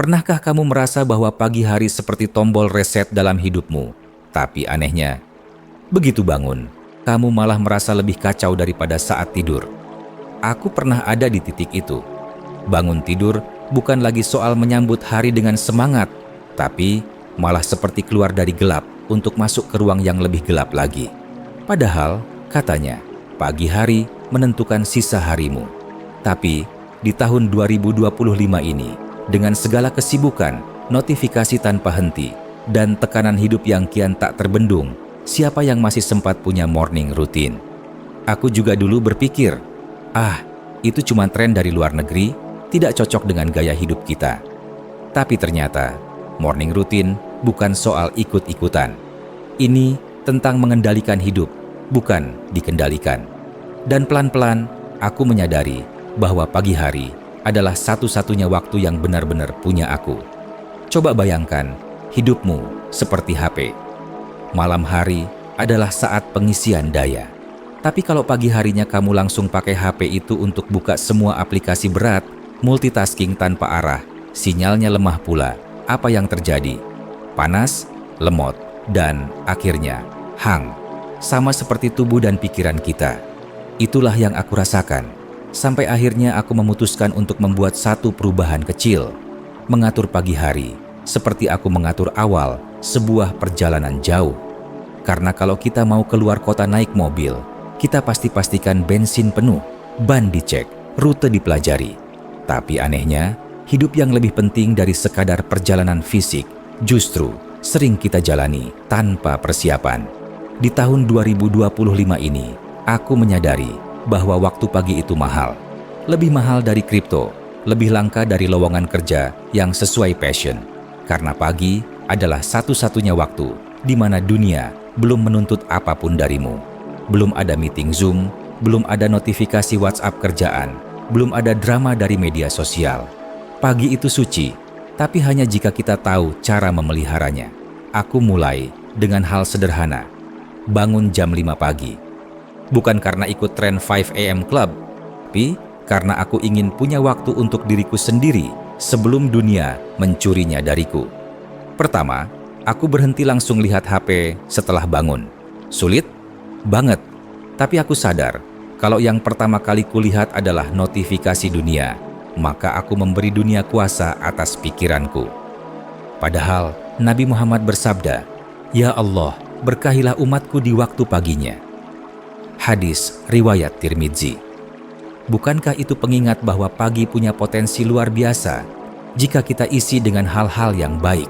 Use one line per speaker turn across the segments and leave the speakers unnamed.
Pernahkah kamu merasa bahwa pagi hari seperti tombol reset dalam hidupmu? Tapi anehnya, begitu bangun, kamu malah merasa lebih kacau daripada saat tidur. Aku pernah ada di titik itu. Bangun tidur bukan lagi soal menyambut hari dengan semangat, tapi malah seperti keluar dari gelap untuk masuk ke ruang yang lebih gelap lagi. Padahal, katanya, pagi hari menentukan sisa harimu. Tapi, di tahun 2025 ini, dengan segala kesibukan, notifikasi tanpa henti, dan tekanan hidup yang kian tak terbendung, siapa yang masih sempat punya morning routine? Aku juga dulu berpikir, itu cuma tren dari luar negeri, tidak cocok dengan gaya hidup kita. Tapi ternyata, morning routine bukan soal ikut-ikutan. Ini tentang mengendalikan hidup, bukan dikendalikan. Dan pelan-pelan, aku menyadari bahwa pagi hari adalah satu-satunya waktu yang benar-benar punya aku. Coba bayangkan, hidupmu seperti HP. Malam hari adalah saat pengisian daya. Tapi kalau pagi harinya kamu langsung pakai HP itu untuk buka semua aplikasi berat, multitasking tanpa arah, sinyalnya lemah pula, apa yang terjadi? Panas, lemot, dan akhirnya hang. Sama seperti tubuh dan pikiran kita. Itulah yang aku rasakan. Sampai akhirnya aku memutuskan untuk membuat satu perubahan kecil. Mengatur pagi hari, seperti aku mengatur awal sebuah perjalanan jauh. Karena kalau kita mau keluar kota naik mobil, kita pasti pastikan bensin penuh, ban dicek, rute dipelajari. Tapi anehnya, hidup yang lebih penting dari sekadar perjalanan fisik, justru sering kita jalani tanpa persiapan. Di tahun 2025 ini, aku menyadari bahwa waktu pagi itu mahal. Lebih mahal dari kripto, lebih langka dari lowongan kerja yang sesuai passion. Karena pagi adalah satu-satunya waktu di mana dunia belum menuntut apapun darimu. Belum ada meeting Zoom, belum ada notifikasi WhatsApp kerjaan, belum ada drama dari media sosial. Pagi itu suci, tapi hanya jika kita tahu cara memeliharanya. Aku mulai dengan hal sederhana, bangun jam 5 pagi. Bukan karena ikut tren 5 AM Club, tapi karena aku ingin punya waktu untuk diriku sendiri sebelum dunia mencurinya dariku. Pertama, aku berhenti langsung lihat HP setelah bangun. Sulit? Banget. Tapi aku sadar, kalau yang pertama kali kulihat adalah notifikasi dunia, maka aku memberi dunia kuasa atas pikiranku. Padahal, Nabi Muhammad bersabda, "Ya Allah, berkahilah umatku di waktu paginya." Hadis riwayat Tirmidzi. Bukankah itu pengingat bahwa pagi punya potensi luar biasa jika kita isi dengan hal-hal yang baik?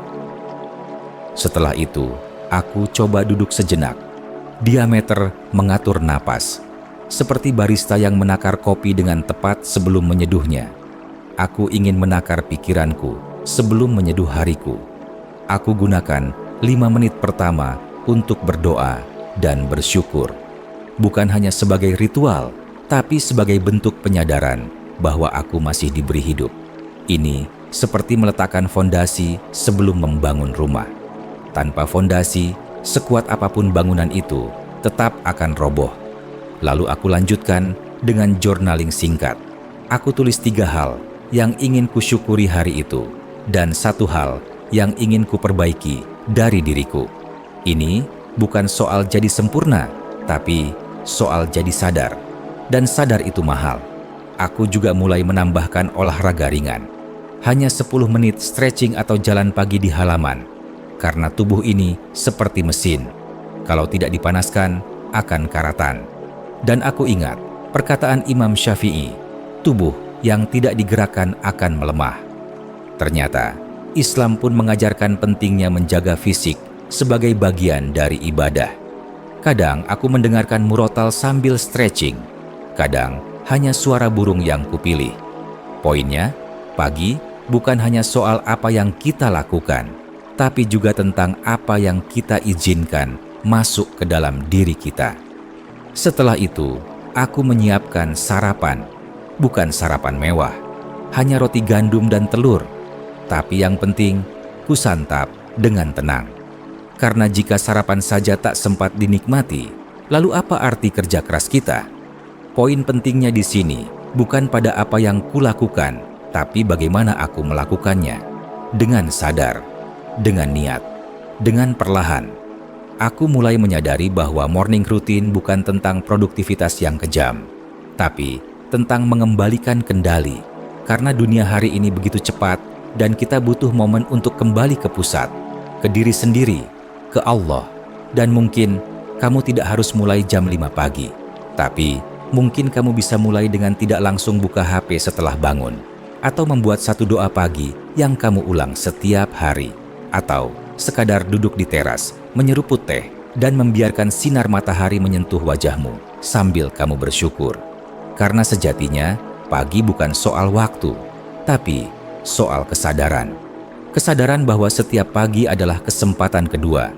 Setelah itu, aku coba duduk sejenak. Diameter mengatur napas, seperti barista yang menakar kopi dengan tepat sebelum menyeduhnya. Aku ingin menakar pikiranku sebelum menyeduh hariku. Aku gunakan 5 menit pertama untuk berdoa dan bersyukur. Bukan hanya sebagai ritual, tapi sebagai bentuk penyadaran bahwa aku masih diberi hidup. Ini seperti meletakkan fondasi sebelum membangun rumah. Tanpa fondasi, sekuat apapun bangunan itu tetap akan roboh. Lalu aku lanjutkan dengan journaling singkat. Aku tulis 3 hal yang ingin kusyukuri hari itu, dan 1 hal yang ingin kuperbaiki dari diriku. Ini bukan soal jadi sempurna, tapi soal jadi sadar. Dan sadar itu mahal. Aku juga mulai menambahkan olahraga ringan. Hanya 10 menit stretching atau jalan pagi di halaman. Karena tubuh ini seperti mesin. Kalau tidak dipanaskan, akan karatan. Dan aku ingat perkataan Imam Syafi'i, tubuh yang tidak digerakkan akan melemah. Ternyata, Islam pun mengajarkan pentingnya menjaga fisik sebagai bagian dari ibadah. Kadang aku mendengarkan murotal sambil stretching. Kadang hanya suara burung yang kupilih. Poinnya, pagi bukan hanya soal apa yang kita lakukan, tapi juga tentang apa yang kita izinkan masuk ke dalam diri kita. Setelah itu, aku menyiapkan sarapan. Bukan sarapan mewah, hanya roti gandum dan telur. Tapi yang penting, kusantap dengan tenang. Karena jika sarapan saja tak sempat dinikmati, lalu apa arti kerja keras kita? Poin pentingnya di sini bukan pada apa yang kulakukan, tapi bagaimana aku melakukannya. dengan sadar, dengan niat, dengan perlahan. Aku mulai menyadari bahwa morning routine bukan tentang produktivitas yang kejam, tapi tentang mengembalikan kendali. Karena dunia hari ini begitu cepat dan kita butuh momen untuk kembali ke pusat, ke diri sendiri, ke Allah. Dan mungkin kamu tidak harus mulai jam 5 pagi, tapi mungkin kamu bisa mulai dengan tidak langsung buka HP setelah bangun, atau membuat satu doa pagi yang kamu ulang setiap hari, atau sekadar duduk di teras, menyeruput teh, dan membiarkan sinar matahari menyentuh wajahmu sambil kamu bersyukur. Karena sejatinya, pagi bukan soal waktu, tapi soal kesadaran. Kesadaran bahwa setiap pagi adalah kesempatan kedua,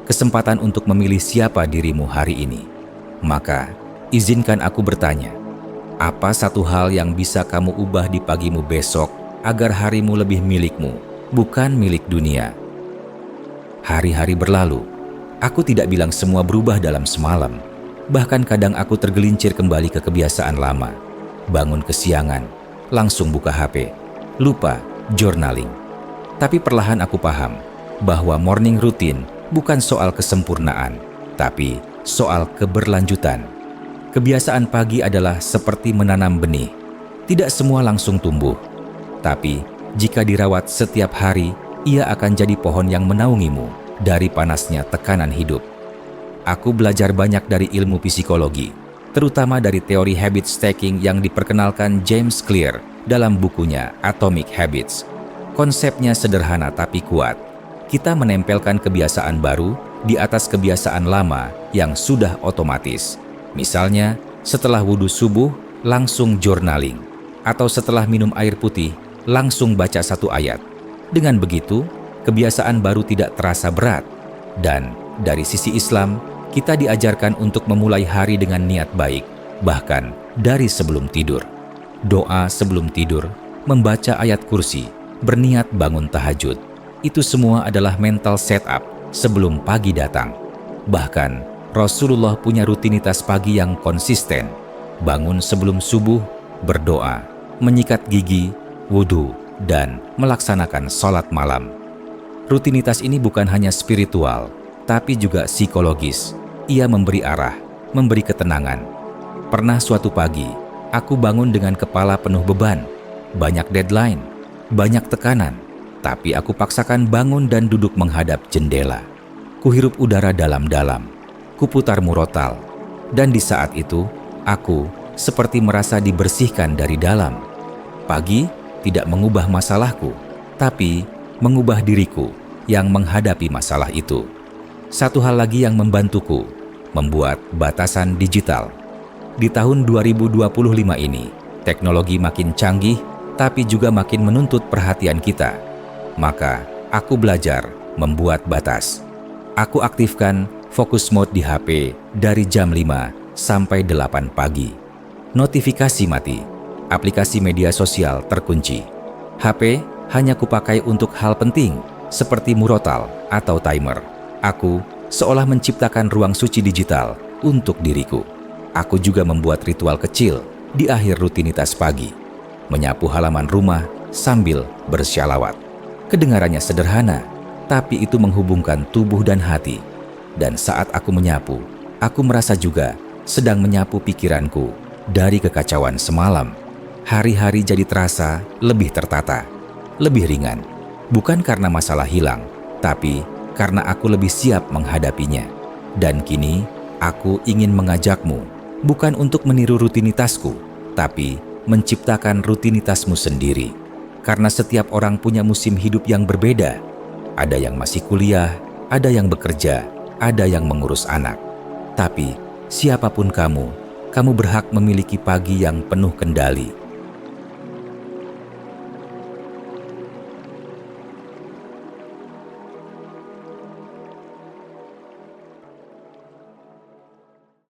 kesempatan untuk memilih siapa dirimu hari ini. Maka, izinkan aku bertanya, apa satu hal yang bisa kamu ubah di pagimu besok agar harimu lebih milikmu, bukan milik dunia? Hari-hari berlalu. Aku tidak bilang semua berubah dalam semalam. Bahkan kadang aku tergelincir kembali ke kebiasaan lama. Bangun kesiangan, langsung buka HP, lupa journaling. Tapi perlahan aku paham bahwa morning routine bukan soal kesempurnaan, tapi soal keberlanjutan. Kebiasaan pagi adalah seperti menanam benih. Tidak semua langsung tumbuh, tapi jika dirawat setiap hari, ia akan jadi pohon yang menaungimu dari panasnya tekanan hidup. Aku belajar banyak dari ilmu psikologi, terutama dari teori habit stacking yang diperkenalkan James Clear dalam bukunya Atomic Habits. Konsepnya sederhana tapi kuat. Kita menempelkan kebiasaan baru di atas kebiasaan lama yang sudah otomatis. Misalnya, setelah wudhu subuh, langsung journaling. Atau setelah minum air putih, langsung baca satu ayat. Dengan begitu, kebiasaan baru tidak terasa berat. Dan dari sisi Islam, kita diajarkan untuk memulai hari dengan niat baik, bahkan dari sebelum tidur. Doa sebelum tidur, membaca ayat kursi, berniat bangun tahajud. Itu semua adalah mental setup sebelum pagi datang. Bahkan, Rasulullah punya rutinitas pagi yang konsisten. Bangun sebelum subuh, berdoa, menyikat gigi, wudhu, dan melaksanakan sholat malam. Rutinitas ini bukan hanya spiritual, tapi juga psikologis. Ia memberi arah, memberi ketenangan. Pernah suatu pagi, aku bangun dengan kepala penuh beban, banyak deadline, banyak tekanan, tapi aku paksakan bangun dan duduk menghadap jendela. Kuhirup udara dalam-dalam, kuputar murotal, dan di saat itu, aku seperti merasa dibersihkan dari dalam. Pagi tidak mengubah masalahku, tapi mengubah diriku yang menghadapi masalah itu. Satu hal lagi yang membantuku, membuat batasan digital. Di tahun 2025 ini, teknologi makin canggih, tapi juga makin menuntut perhatian kita. Maka, aku belajar membuat batas. Aku aktifkan focus mode di HP dari jam 5 sampai 8 pagi. Notifikasi mati, aplikasi media sosial terkunci. HP hanya kupakai untuk hal penting, seperti murotal atau timer. Aku seolah menciptakan ruang suci digital untuk diriku. Aku juga membuat ritual kecil di akhir rutinitas pagi. Menyapu halaman rumah sambil bersyalawat. Kedengarannya sederhana, tapi itu menghubungkan tubuh dan hati. Dan saat aku menyapu, aku merasa juga sedang menyapu pikiranku dari kekacauan semalam. Hari-hari jadi terasa lebih tertata, lebih ringan. Bukan karena masalah hilang, tapi karena aku lebih siap menghadapinya. Dan kini, aku ingin mengajakmu, bukan untuk meniru rutinitasku, tapi menciptakan rutinitasmu sendiri. Karena setiap orang punya musim hidup yang berbeda. Ada yang masih kuliah, ada yang bekerja, ada yang mengurus anak. Tapi, siapapun kamu berhak memiliki pagi yang penuh kendali.